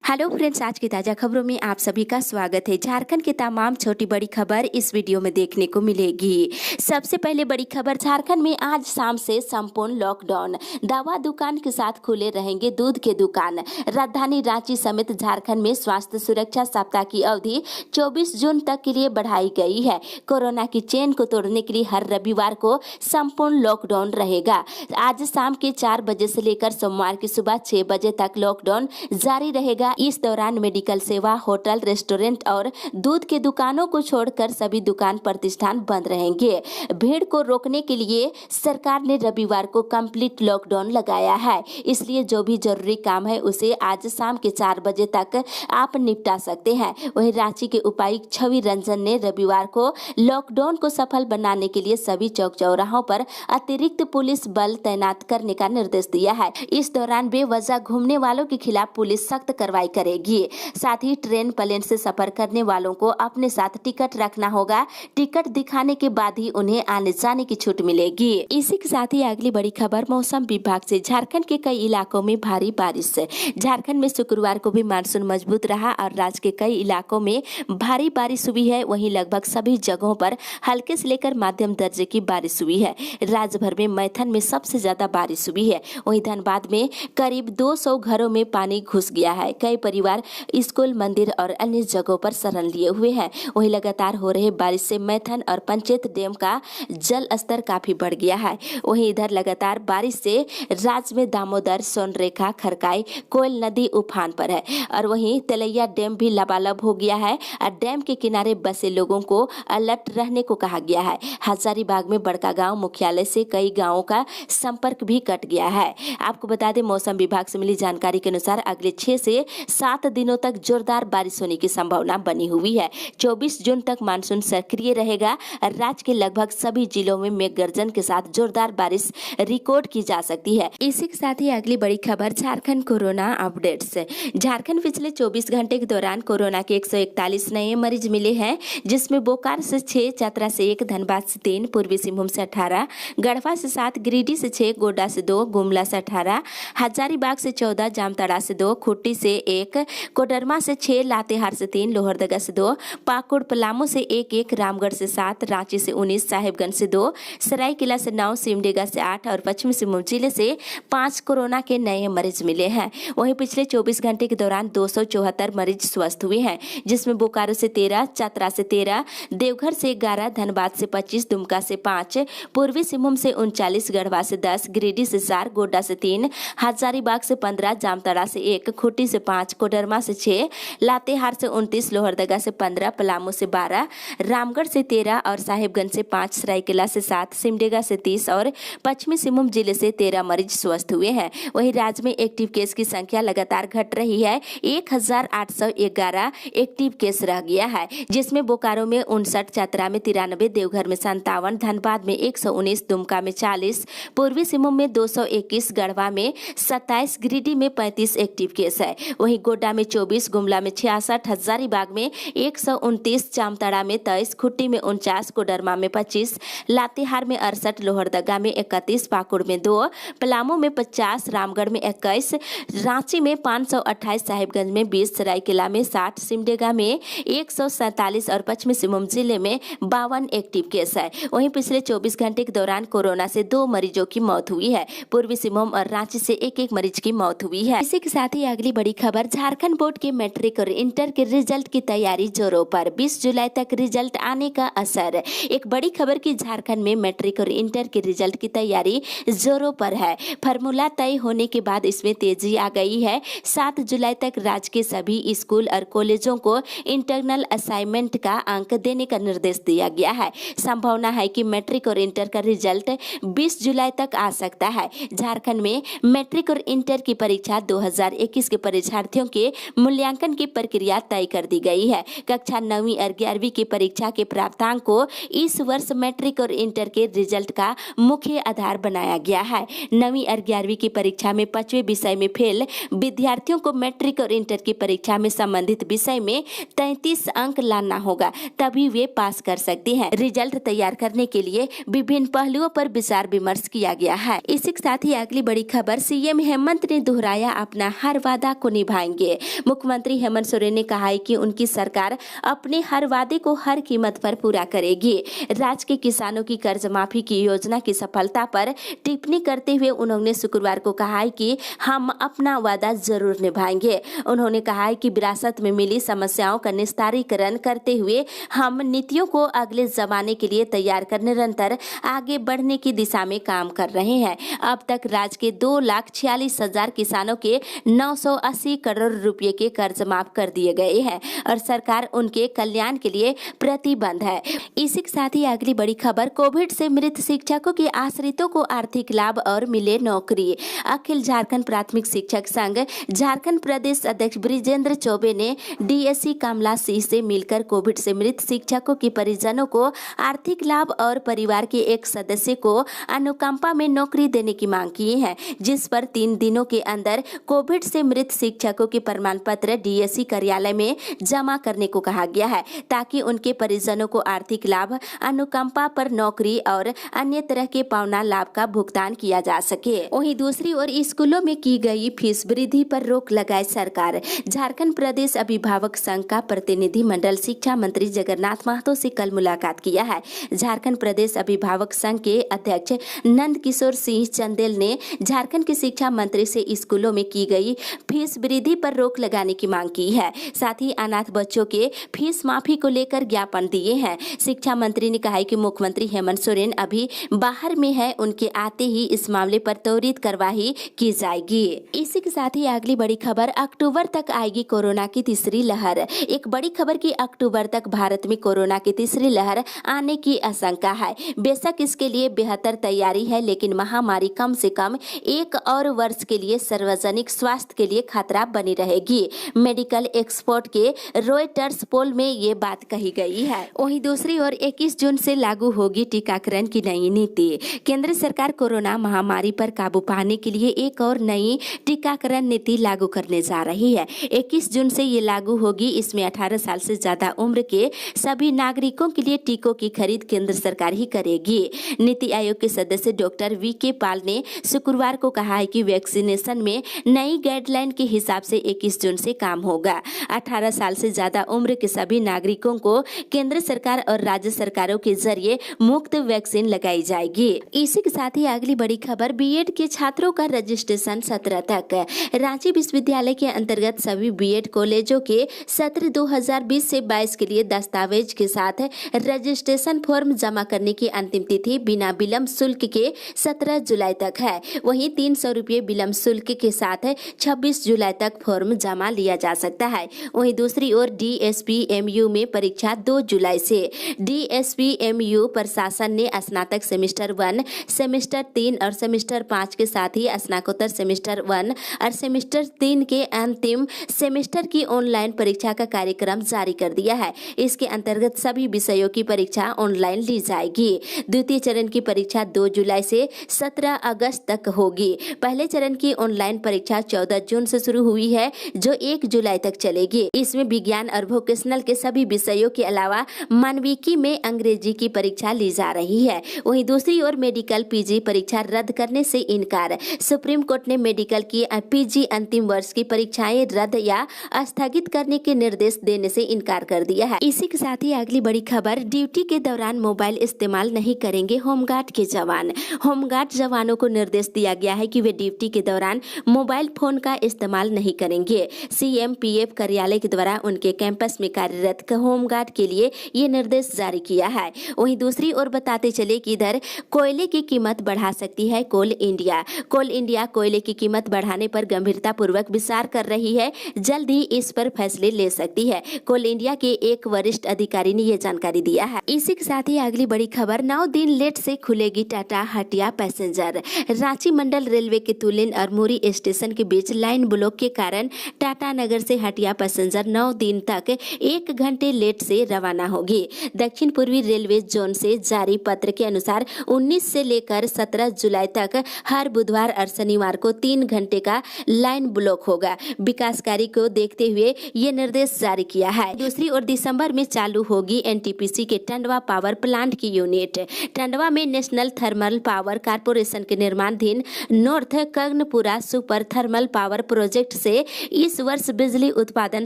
Hello friends, आज की ताज़ा खबरों में आप सभी का स्वागत है। झारखंड की तमाम छोटी बड़ी खबर इस वीडियो में देखने को मिलेगी। सबसे पहले बड़ी खबर, झारखंड में आज शाम से संपूर्ण लॉकडाउन। दवा दुकान के साथ खुले रहेंगे दूध के दुकान। राजधानी रांची समेत झारखंड में स्वास्थ्य सुरक्षा सप्ताह की अवधि 24 जून तक के लिए बढ़ाई गई है। कोरोना की चेन को तोड़ने के लिए हर रविवार को संपूर्ण लॉकडाउन रहेगा। आज शाम के 4 बजे से लेकर सोमवार की सुबह 6 बजे तक लॉकडाउन जारी रहेगा। इस दौरान मेडिकल सेवा, होटल, रेस्टोरेंट और दूध के दुकानों को छोड़कर सभी दुकान प्रतिष्ठान बंद रहेंगे। भीड़ को रोकने के लिए सरकार ने रविवार को कंप्लीट लॉकडाउन लगाया है, इसलिए जो भी जरूरी काम है उसे आज शाम के 4 बजे तक आप निपटा सकते हैं। वहीं रांची के उपायुक्त छवि रंजन ने रविवार को लॉकडाउन को सफल बनाने के लिए सभी चौक चौराहों पर अतिरिक्त पुलिस बल तैनात करने का निर्देश दिया है। इस दौरान बेवजह घूमने वालों के खिलाफ पुलिस सख्त कार्रवाई करेगी। साथ ही ट्रेन, प्लेन से सफर करने वालों को अपने साथ टिकट रखना होगा। टिकट दिखाने के बाद ही उन्हें आने जाने की छूट मिलेगी। इसी के साथ ही अगली बड़ी खबर मौसम विभाग से। झारखंड के कई इलाकों में भारी बारिश। झारखंड में शुक्रवार को भी मानसून मजबूत रहा और राज्य के कई इलाकों में भारी बारिश हुई है। वहीं लगभग सभी जगहों पर हल्के से लेकर मध्यम दर्जे की बारिश हुई है। राज्य भर में मैथन में सबसे ज्यादा बारिश हुई है। वहीं धनबाद में करीब 200 घरों में पानी घुस गया है। कई परिवार स्कूल, मंदिर और अन्य जगहों पर शरण लिए हुए हैं। वहीं लगातार हो रहे बारिश से मैथन और पंचेत डैम का जल स्तर काफी बढ़ गया है। वहीं इधर लगातार बारिश से राज्य में दामोदर, सोनरेखा, खरकाई, कोयल नदी उफान पर है और वहीं तेलैया डैम भी लबालब हो गया है और डैम के किनारे बसे लोगों को अलर्ट रहने को कहा गया है। हजारीबाग में बड़कागांव मुख्यालय से कई गांवों का संपर्क भी कट गया है। आपको बता दें, मौसम विभाग से मिली जानकारी के अनुसार अगले 6 से 7 दिनों तक जोरदार बारिश होने की संभावना बनी हुई है। 24 जून तक मानसून सक्रिय रहेगा। राज्य के लगभग सभी जिलों में मेघ गर्जन के साथ जोरदार बारिश रिकॉर्ड की जा सकती है। इसी के साथ ही अगली बड़ी खबर, झारखंड कोरोना अपडेट्स। झारखंड पिछले 24 घंटे के दौरान कोरोना के 141 नए मरीज मिले हैं, जिसमें बोकारो से 6, चतरा से 1, धनबाद से 3, पूर्वी सिंहभूम से 18, गढ़वा से 7, गिरिडीह से 6, गोड्डा से 2, गुमला से 18, हजारीबाग से 14, जामताड़ा से 2, खूंटी से 1, कोडरमा से 6, लातेहार से 3, लोहरदगा से 2, पाकुड़ पलामू से 1, रामगढ़ से 7, रांची से 19, साहिबगंज से 2, सरायकेला से 9, सिमडेगा से 8 और पश्चिमी सिंहभूम जिले से 5 कोरोना के नए मरीज मिले हैं। वहीं पिछले 24 घंटे के दौरान 274 मरीज स्वस्थ हुए हैं, जिसमें बोकारो से 13, चतरा से 13, देवघर से 11, धनबाद से 25, दुमका से 5, पूर्वी सिंहभूम से 39, गढ़वा से 10, गिरिडीह से 4, गोड्डा से 3, हजारीबाग से 15, जामताड़ा से 1, खूंटी से 5, कोडरमा से 6, लातेहार से 29, लोहरदगा से 15, पलामू से 12, रामगढ़ से 13 और साहिबगंज से 5, सरायकेला से 7, सिमडेगा से 30 और पश्चिमी सिंहभूम जिले से 13 मरीज स्वस्थ हुए हैं। वहीं राज्य में एक्टिव केस की संख्या लगातार घट रही है। 1811 एक्टिव केस रह गया है, जिसमें बोकारो में 59, चतरा में 93, देवघर में 57, धनबाद में 119, दुमका में 40, पूर्वी सिंहभूम में 221, गढ़वा में 27, गिरिडीह में 35 एक्टिव केस है। वहीं गोड्डा में 24, गुमला में 66, हजारीबाग में 129, जामताड़ा में 23, खूंटी में 49, कोडरमा में 25, लातेहार में 68, लोहरदगा में 31, पाकुड़ में 2, पलामू में 50, रामगढ़ में 21, रांची में 528, साहिबगंज में 20, सरायकेला में 60, सिमडेगा में 147 और पश्चिमी सिंहभूम जिले में 52 एक्टिव केस है। वहीं पिछले 24 घंटे के दौरान कोरोना से 2 मरीजों की मौत हुई है। पूर्वी सिंहभूम और रांची से 1 मरीज की मौत हुई है। इसी के साथ ही अगली बड़ी खबर, झारखंड बोर्ड के मैट्रिक और इंटर के रिजल्ट की तैयारी जोरों पर। 20 जुलाई तक रिजल्ट आने का असर। एक बड़ी खबर की झारखंड में मैट्रिक और इंटर के रिजल्ट की तैयारी जोरों पर है। फार्मूला तय होने के बाद इसमें तेजी आ गई है। 7 जुलाई तक राज्य के सभी स्कूल और कॉलेजों को इंटरनल असाइनमेंट का अंक देने का निर्देश दिया गया है। संभावना है कि मैट्रिक और इंटर का रिजल्ट 20 जुलाई तक आ सकता है। झारखंड में मैट्रिक और इंटर की परीक्षा 2021 के परीक्षार्थियों के मूल्यांकन की प्रक्रिया तय कर दी गई है। कक्षा 9वीं और 11वीं की परीक्षा के प्राप्तांक को इस वर्ष मैट्रिक और इंटर के रिजल्ट का मुख्य आधार बनाया गया है। 9वीं और 11वीं की परीक्षा में 5वें विषय में फेल विद्यार्थियों को मैट्रिक और इंटर की परीक्षा में संबंधित विषय में 33 अंक लाना होगा, तभी वे पास कर सकते हैं। रिजल्ट तैयार करने के लिए विभिन्न पहलुओं पर विचार विमर्श किया गया है। इसी के साथ ही अगली बड़ी खबर, सीएम हेमंत ने दोहराया अपना हर वादा को निभा निभाएंगे। मुख्यमंत्री हेमंत सोरेन ने कहा है कि उनकी सरकार अपने हर वादे को हर कीमत पर पूरा करेगी। राज्य के किसानों की कर्ज माफी की योजना की सफलता पर टिप्पणी करते हुए उन्होंने शुक्रवार को कहा है कि हम अपना वादा जरूर निभाएंगे। उन्होंने कहा है कि विरासत में मिली समस्याओं का निस्तारीकरण करते हुए हम नीतियों को अगले जमाने के लिए तैयार कर निरंतर आगे बढ़ने की दिशा में काम कर रहे हैं। अब तक राज्य के 2,46,000 किसानों के 980 करोड़ रुपए के कर्ज माफ कर दिए गए हैं और सरकार उनके कल्याण के लिए प्रतिबद्ध है। इसी के साथ ही अगली बड़ी खबर, कोविड से मृत शिक्षकों के आश्रितों को आर्थिक लाभ और मिले नौकरी। अखिल झारखंड प्राथमिक शिक्षक संघ झारखंड प्रदेश अध्यक्ष ब्रिजेंद्र चौबे ने डीएससी कमला सिंह से मिलकर कोविड से मृत शिक्षकों के परिजनों को आर्थिक लाभ और परिवार के एक सदस्य को अनुकंपा में नौकरी देने की मांग की है, जिस पर 3 दिनों के अंदर कोविड से मृत शिक्षकों के प्रमाण पत्र डीएससी कार्यालय में जमा करने को कहा गया है, ताकि उनके परिजनों को आर्थिक लाभ, अनुकंपा पर नौकरी और अन्य तरह के पावना लाभ का भुगतान किया जा सके। वहीं दूसरी ओर स्कूलों में की गई फीस वृद्धि पर रोक लगाए सरकार। झारखंड प्रदेश अभिभावक संघ का प्रतिनिधि मंडल शिक्षा मंत्री जगन्नाथ महतो से कल मुलाकात किया है। झारखंड प्रदेश अभिभावक संघ के अध्यक्ष नंद किशोर सिंह चंदेल ने झारखंड के शिक्षा मंत्री से स्कूलों में की गई फीस वृद्धि पर रोक लगाने की मांग की है। साथ ही अनाथ बच्चों के फीस माफी को लेकर ज्ञापन दिए हैं। शिक्षा मंत्री ने कहा कि मुख्यमंत्री हेमंत सोरेन अभी बाहर में है, उनके आते ही इस मामले पर त्वरित कार्रवाई की जाएगी। इसी के साथ ही अगली बड़ी खबर, अक्टूबर तक आएगी कोरोना की तीसरी लहर। एक बड़ी खबर की अक्टूबर तक भारत में कोरोना की तीसरी लहर आने की आशंका है। बेशक इसके लिए बेहतर तैयारी है, लेकिन महामारी कम से कम 1 और वर्ष के लिए सार्वजनिक स्वास्थ्य के लिए खतरा बनी रहेगी। मेडिकल एक्सपर्ट के रॉयटर्स पोल में ये बात कही गई है। वहीं दूसरी ओर 21 जून से लागू होगी टीकाकरण की नई नीति। केंद्र सरकार कोरोना महामारी पर काबू पाने के लिए एक और नई टीकाकरण नीति लागू करने जा रही है। 21 जून से ये लागू होगी। इसमें 18 साल से ज्यादा उम्र के सभी नागरिकों के लिए टीकों की खरीद केंद्र सरकार ही करेगी। नीति आयोग के सदस्य डॉक्टर वी.के. पाल ने शुक्रवार को कहा है कि वैक्सीनेशन में नई गाइडलाइन के हिसाब से 21 जून से काम होगा। 18 साल से ज्यादा उम्र के सभी नागरिकों को केंद्र सरकार और राज्य सरकारों के जरिए मुफ्त वैक्सीन लगाई जाएगी। इसी के साथ ही अगली बड़ी खबर, बीएड के छात्रों का रजिस्ट्रेशन 17 तक। रांची विश्वविद्यालय के अंतर्गत सभी बीएड कॉलेजों के सत्र 2020 से 22 के लिए दस्तावेज के साथ रजिस्ट्रेशन फॉर्म जमा करने की अंतिम तिथि बिना विलंब शुल्क के 17 जुलाई तक है। वहीं 300 रुपये विलंब शुल्क के साथ 26 जुलाई तक फॉर्म जमा लिया जा सकता है। वहीं दूसरी ओर डीएसपीएमयू में परीक्षा 2 जुलाई से। डीएसपीएमयू प्रशासन ने स्नातक सेमेस्टर 1, सेमेस्टर 3 और सेमेस्टर 5 के साथ ही स्नातकोत्तर सेमेस्टर 1 और सेमेस्टर 3 के अंतिम सेमेस्टर की ऑनलाइन परीक्षा का कार्यक्रम जारी कर दिया है। इसके अंतर्गत सभी विषयों की परीक्षा ऑनलाइन ली जाएगी। द्वितीय चरण की परीक्षा 2 जुलाई से 17 अगस्त तक होगी। पहले चरण की ऑनलाइन परीक्षा 14 जून से शुरू हुई है, जो 1 जुलाई तक चलेगी। इसमें विज्ञान और वोकेशनल के सभी विषयों के अलावा मानविकी में अंग्रेजी की परीक्षा ली जा रही है। वहीं दूसरी ओर मेडिकल पीजी परीक्षा रद्द करने से इनकार। सुप्रीम कोर्ट ने मेडिकल की पीजी अंतिम वर्ष की परीक्षाएं रद्द या स्थगित करने के निर्देश देने से इनकार कर दिया है। इसी के साथ ही अगली बड़ी खबर, ड्यूटी के दौरान मोबाइल इस्तेमाल नहीं करेंगे होमगार्ड के जवान। होमगार्ड जवानों को निर्देश दिया गया है कि वे ड्यूटी के दौरान मोबाइल फोन का इस्तेमाल नहीं करेंगे। सीएमपीएफ कार्यालय के द्वारा उनके कैंपस में कार्यरत होमगार्ड के लिए ये निर्देश जारी किया है। वहीं दूसरी ओर बताते चले कि इधर कोयले की कीमत बढ़ा सकती है कोल इंडिया। कोल इंडिया कोयले की कीमत बढ़ाने पर गंभीरता पूर्वक विचार कर रही है। जल्द ही इस पर फैसले ले सकती है। कोल इंडिया के एक वरिष्ठ अधिकारी ने यह जानकारी दिया है। इसी के साथ ही अगली बड़ी खबर, 9 दिन लेट से खुलेगी टाटा हटिया पैसेंजर। रांची मंडल रेलवे के तुलिन और मुरी स्टेशन के बीच लाइन ब्लॉक के कारण टाटा नगर से हटिया पैसेंजर 9 दिन तक 1 घंटे लेट से रवाना होगी। दक्षिण पूर्वी रेलवे जोन से जारी पत्र के अनुसार 19 से लेकर 17 जुलाई तक हर बुधवार और शनिवार को 3 घंटे का लाइन ब्लॉक होगा। विकास कार्य को देखते हुए ये निर्देश जारी किया है। दूसरी ओर दिसंबर में चालू होगी एनटीपीसी के टंडवा पावर प्लांट की यूनिट। टंडवा में नेशनल थर्मल पावर कारपोरेशन के निर्माणाधीन north Karanpura super thermal power project से इस वर्ष बिजली उत्पादन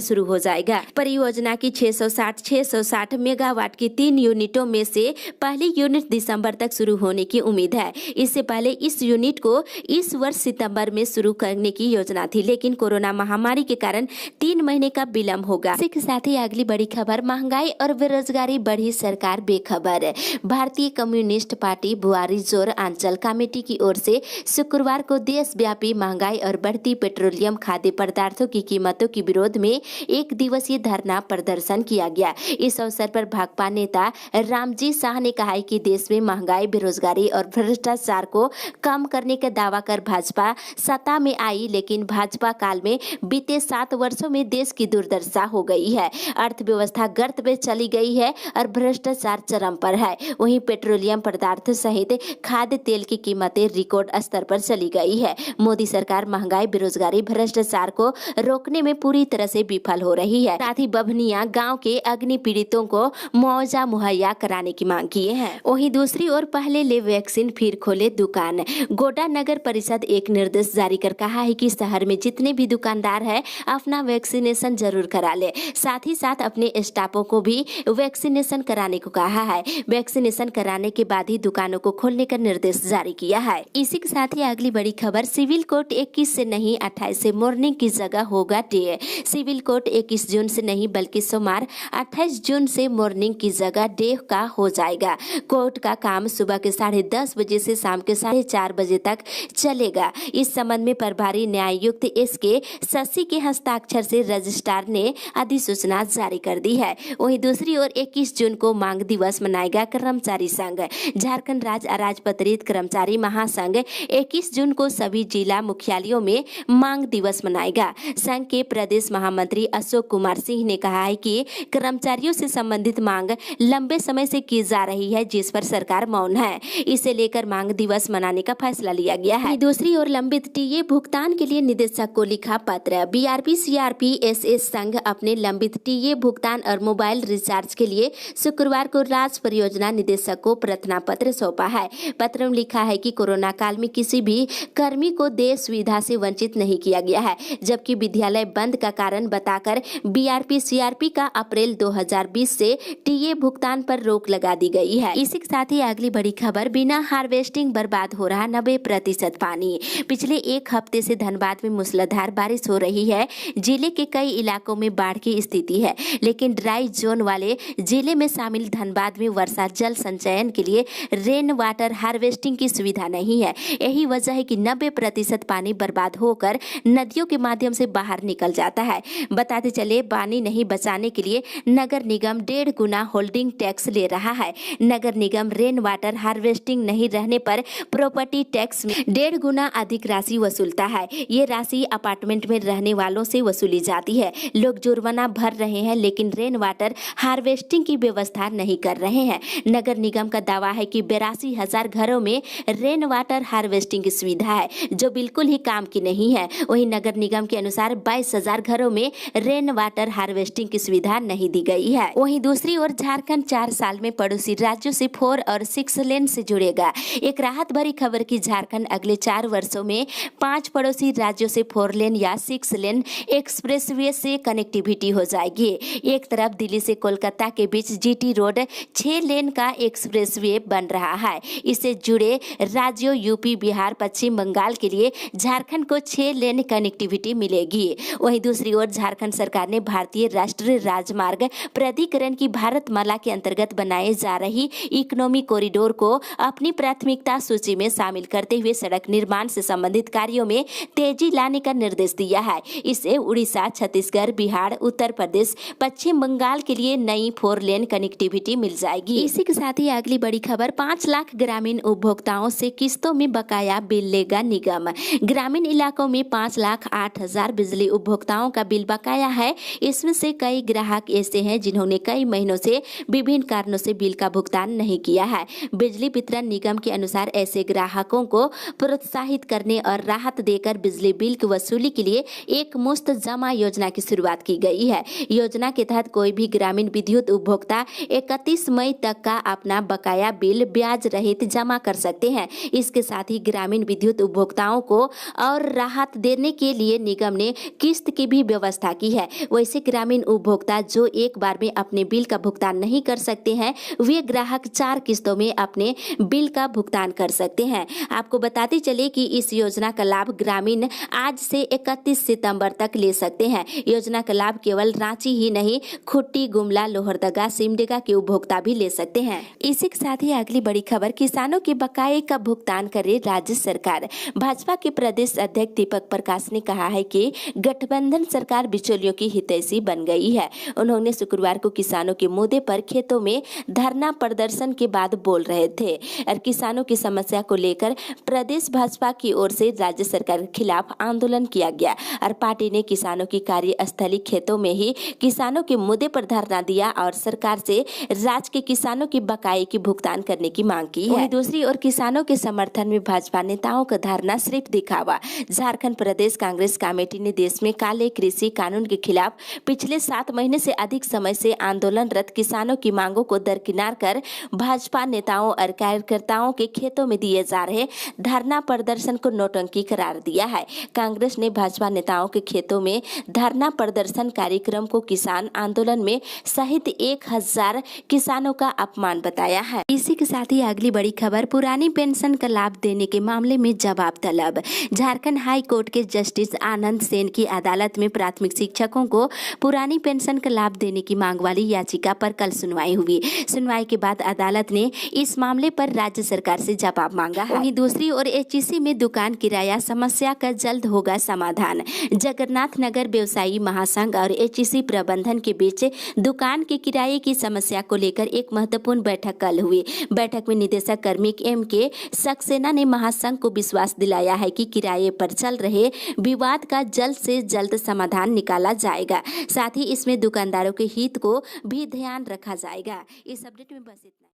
शुरू हो जाएगा। परियोजना की 660 मेगावाट की 3 यूनिटों में से पहली यूनिट दिसंबर तक शुरू होने की उम्मीद है। इससे पहले इस यूनिट को इस वर्ष सितंबर में शुरू करने की योजना थी, लेकिन कोरोना महामारी के कारण 3 महीने का विलंब होगा। इसी के साथ ही अगली बड़ी खबर, महंगाई और बेरोजगारी बढ़ी, सरकार बेखबर। भारतीय कम्युनिस्ट पार्टी बुआरी जोर अंचल कमेटी की ओर से शुक्रवार को देशव्यापी महंगाई और बढ़ती पेट्रोलियम खाद्य पदार्थों की कीमतों के विरोध में एक दिवसीय धरना प्रदर्शन किया गया। इस अवसर पर भाकपा नेता रामजी शाह ने कहा कि देश में महंगाई, बेरोजगारी और भ्रष्टाचार को कम करने का दावा कर भाजपा सत्ता में आई, लेकिन भाजपा काल में बीते 7 वर्षों में देश की दुर्दशा हो गई है। अर्थव्यवस्था गर्त में चली गई है और भ्रष्टाचार चरम पर है। वहीं पेट्रोलियम पदार्थ सहित खाद्य तेल की कीमतें रिकॉर्ड स्तर पर चली गई है। मोदी सरकार महंगाई, बेरोजगारी, भ्रष्टाचार को रोकने में पूरी तरह से विफल हो रही है। साथ ही बभनिया गांव के अग्नि पीड़ितों को मुआवजा मुहैया कराने की मांग किए हैं। वहीं दूसरी ओर पहले ले वैक्सीन फिर खोले दुकान। गोड्डा नगर परिषद एक निर्देश जारी कर कहा है कि शहर में जितने भी दुकानदार हैं अपना वैक्सीनेशन जरूर करा ले। साथ ही साथ अपने स्टाफों को भी वैक्सीनेशन कराने को कहा है। वैक्सीनेशन कराने के बाद ही दुकानों को खोलने का निर्देश जारी किया है। इसी के साथ ही अगली बड़ी खबर, सिविल कोर्ट 21 से नहीं 28 से मॉर्निंग की जगह होगा डे। सिविल कोर्ट 21 जून से नहीं बल्कि सोमवार 28 जून से मॉर्निंग की जगह डे का हो जाएगा। कोर्ट का काम सुबह के 10:30 बजे से शाम के 4:30 बजे तक चलेगा। इस संबंध में प्रभारी न्यायायुक्त एसके शशि के हस्ताक्षर से रजिस्ट्रार ने अधिसूचना जारी कर दी है। वहीं दूसरी ओर 21 जून को मांग दिवस मनाएगा कर्मचारी संघ। झारखंड राज्य अराजपत्रित कर्मचारी महासंघ 21 जून को सभी जिला मुख्यालयों में मांग दिवस मनाएगा। संघ के प्रदेश महामंत्री अशोक कुमार सिंह ने कहा है कि कर्मचारियों से संबंधित मांग लंबे समय से की जा रही है, जिस पर सरकार मौन है। इसे लेकर मांग दिवस मनाने का फैसला लिया गया है। दूसरी ओर लंबित टीए भुगतान के लिए निदेशक को लिखा पत्र। बीआरपी सीआरपी एसएस संघ अपने लंबित टीए भुगतान और मोबाइल रिचार्ज के लिए शुक्रवार को राज्य परियोजना निदेशक को प्रार्थना पत्र सौंपा है। पत्र में लिखा है कि कोरोना काल में किसी भी कर्मी को देय सुविधा से वंचित नहीं किया गया है, जबकि विद्यालय बंद का कारण बताकर बीआरपी सीआरपी का अप्रैल 2020 से टीए भुगतान पर रोक लगा दी गई है। इसी के साथ ही अगली बड़ी खबर, बिना हार्वेस्टिंग बर्बाद हो रहा 90% पानी। पिछले एक हफ्ते से धनबाद में मूसलाधार बारिश हो रही है। जिले के कई इलाकों में बाढ़ की स्थिति है, लेकिन ड्राई जोन वाले जिले में शामिल धनबाद में वर्षा जल संचयन के लिए रेन वाटर हार्वेस्टिंग की सुविधा नहीं है। यही वजह है कि 90% पानी बर्बाद होकर नदियों के माध्यम से बाहर निकल जाता है। बताते चले, पानी नहीं बचाने के लिए नगर निगम 1.5 गुना होल्डिंग टैक्स ले रहा है। नगर निगम रेन वाटर हार्वेस्टिंग नहीं रहने पर प्रॉपर्टी टैक्स में 1.5 गुना अधिक राशि वसूलता है। ये राशि अपार्टमेंट में रहने वालों से वसूली जाती है। लोग जुर्माना भर रहे हैं, लेकिन रेन वाटर हार्वेस्टिंग की व्यवस्था नहीं कर रहे हैं। नगर निगम का दावा है कि 82,000 घरों में रेन वाटर हार्वेस्टिंग की सुविधा है, जो बिल्कुल ही काम की नहीं है। वहीं नगर निगम के अनुसार 22,000 घरों में रेन वाटर हार्वेस्टिंग की सुविधा नहीं दी गई है। वहीं दूसरी ओर झारखंड 4 साल में पड़ोसी राज्यों से 4 और 6 लेन से जुड़ेगा। एक राहत भरी खबर की झारखंड अगले 4 वर्षों में 5 पड़ोसी राज्यों से 4 लेन या 6 लेन एक्सप्रेसवे से कनेक्टिविटी हो जाएगी। एक तरफ दिल्ली से कोलकाता के बीच जीटी रोड 6 लेन का एक्सप्रेसवे बन रहा है। इससे जुड़े राज्यों यूपी, बिहार, पश्चिम बंगाल के लिए झारखंड को 6 लेन कनेक्टिविटी मिलेगी। वहीं दूसरी ओर झारखंड सरकार ने भारतीय राष्ट्रीय राजमार्ग प्राधिकरण की भारतमाला के अंतर्गत बनाए जा रही इकोनॉमी कॉरिडोर को अपनी प्राथमिकता सूची में शामिल करते हुए सड़क निर्माण से संबंधित कार्यों में तेजी लाने का निर्देश दिया है। इससे उड़ीसा, छत्तीसगढ़, बिहार, उत्तर प्रदेश, पश्चिम बंगाल के लिए नई 4 लेन कनेक्टिविटी मिल जाएगी। इसी के साथ ही अगली बड़ी खबर, 5 लाख ग्रामीण उपभोक्ताओं से किस्तों में बकाया बिल लेगा निगम। ग्रामीण इलाकों में 5,08,000 बिजली उपभोक्ताओं का बिल बकाया है। इसमें से कई ग्राहक ऐसे हैं जिन्होंने कई महीनों से विभिन्न कारणों से बिल का भुगतान नहीं किया है। बिजली वितरण निगम के अनुसार ऐसे ग्राहकों को प्रोत्साहित करने और राहत देकर बिजली बिल की वसूली के लिए एक मुफ्त जमा योजना की शुरुआत की गई है। योजना के तहत कोई भी ग्रामीण विद्युत उपभोक्ता 31 मई तक का अपना बकाया बिल ब्याज रहित जमा कर सकते हैं। इसके साथ ही ग्रामीण विद्युत उपभोक्ताओं को और राहत देने के लिए लिए निगम ने किस्त की भी व्यवस्था की है। वैसे ग्रामीण उपभोक्ता जो एक बार में अपने बिल का भुगतान नहीं कर सकते हैं, वे ग्राहक 4 किस्तों में अपने बिल का भुगतान कर सकते हैं। आपको बताते चले कि इस योजना का लाभ ग्रामीण आज से 31 सितंबर तक ले सकते हैं। योजना का लाभ केवल रांची ही नहीं, खुट्टी, गुमला, लोहरदगा, सिमडेगा के उपभोक्ता भी ले सकते हैं। इसी के साथ ही अगली बड़ी खबर, किसानों के बकाये का भुगतान करे राज्य सरकार। भाजपा के प्रदेश अध्यक्ष दीपक प्रकाश ने कहा है कि गठबंधन सरकार बिचौलियों की हितैषी बन गई है। उन्होंने शुक्रवार को किसानों के मुद्दे पर खेतों में धरना प्रदर्शन के बाद बोल रहे थे और किसानों की समस्या को लेकर प्रदेश भाजपा की ओर से राज्य सरकार के खिलाफ आंदोलन किया गया और पार्टी ने किसानों की कार्यस्थली खेतों में ही किसानों के मुद्दे पर धरना दिया और सरकार से राज्य के किसानों की बकाये की भुगतान करने की मांग की है। दूसरी ओर किसानों के समर्थन में भाजपा नेताओं का धरना सिर्फ दिखावा। झारखंड प्रदेश कांग्रेस कमेटी ने देश में काले कृषि कानून के खिलाफ पिछले 7 महीने से अधिक समय से आंदोलनरत किसानों की मांगों को दरकिनार कर भाजपा नेताओं और कार्यकर्ताओं के खेतों में दिए जा रहे धरना प्रदर्शन को नौटंकी करार दिया है। कांग्रेस ने भाजपा नेताओं के खेतों में धरना प्रदर्शन कार्यक्रम को किसान आंदोलन में शहीद 1000 किसानों का अपमान बताया है। इसी के साथ ही अगली बड़ी खबर, पुरानी पेंशन का लाभ देने के मामले में जवाब तलब। झारखंड हाई कोर्ट के जस्टिस आनंद सेन की अदालत में प्राथमिक शिक्षकों को पुरानी पेंशन का लाभ देने की मांग वाली याचिका पर कल सुनवाई हुई। सुनवाई के बाद अदालत ने इस मामले पर राज्य सरकार से जवाब मांगा है। वहीं दूसरी ओर एचईसी में दुकान किराया समस्या का जल्द होगा समाधान। जगन्नाथ नगर व्यवसायी महासंघ और एचईसी प्रबंधन के बीच दुकान के किराए की समस्या को लेकर एक महत्वपूर्ण बैठक कल हुई। बैठक में निदेशक कार्मिक MK सक्सेना ने महासंघ को विश्वास दिलाया है कि किराए पर चल रहे विवाद का जल्द से जल्द समाधान निकाला जाएगा। साथ ही इसमें दुकानदारों के हित को भी ध्यान रखा जाएगा। इस अपडेट में बस इतना।